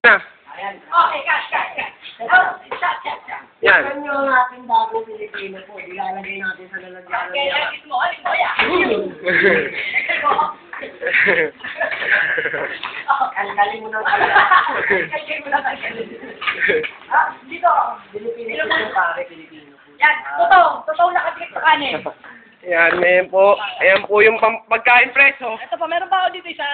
Na. Ayan. Okay, cash. Oh, shot. Yan. Yan yung ating bagong Pilipino po. Ilalagay natin sa lalagyan. Okay, alis mo yan. Kalkalin mo na. Kalkalin mo na. Dito. Pilipino po pare, Pilipino po. Yan, totoo nakadikit sa kanin. Yan, ngayon po. Ayan po yung pagkain preso. Ito pa, meron ba ako dito isa?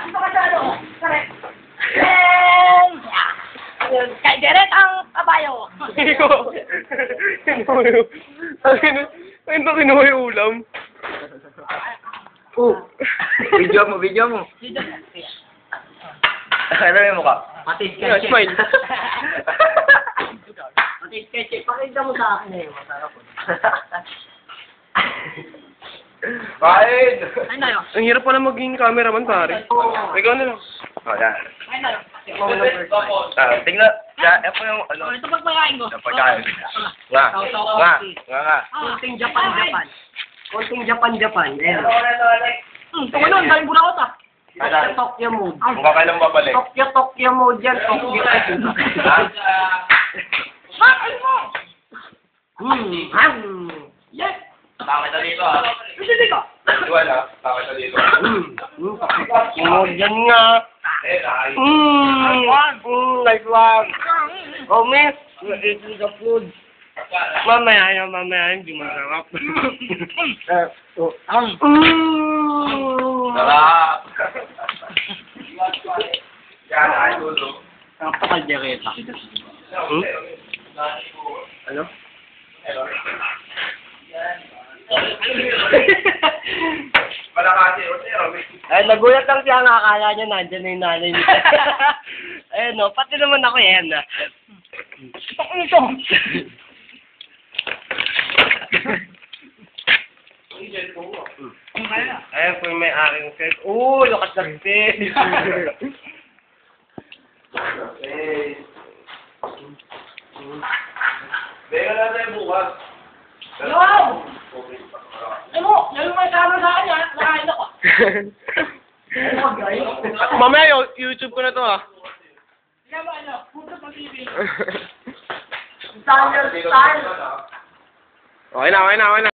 Dito ka sa ano? Correct. Kay Deret ang kabayo. Ito kinuha yung ulam. Video mo. Ano yung mukha? Pati Yeah, smile. Pati sketch. Pakita mo sa akin eh. Masarap po. Kain! Ay na yun. Ang hirap pala maging cameraman, pare. Ikaw na lang. O, yan. Ay na yun. Tingnan. Yan po yung ano. Ito pagpakain ko. Yung pagkain. Nga. Konting Japan. Konting Japan. Ayan. Ito ko nun. Galing ko ta. Tokyo mode. Kung kakailang babalik. Tokyo mode yan. Tokyo. Bakit mo? Yes. Bakit na dito ah? Hindi ko. Wala. Bakit na dito? Yan nga. Nice one. Oh, miss. Eating the food. Mamaya, hindi masarap. Sarap! Yan, ay gulo. Napakal-dereta. Ano? Malakasi, o zero. Nagulat lang siya, akala niya nandyan na yung nanay niya. Ayun, no, pati naman ako yan, na. Ito. Ayun po yung may-aring set. Lakas ng set. Beka na tayo bukas. Wow! Ano may camera sa akin, ha? Nakain ako. Mamaya, YouTube ko na to, ah. Puto pang TV. Style. Okay na.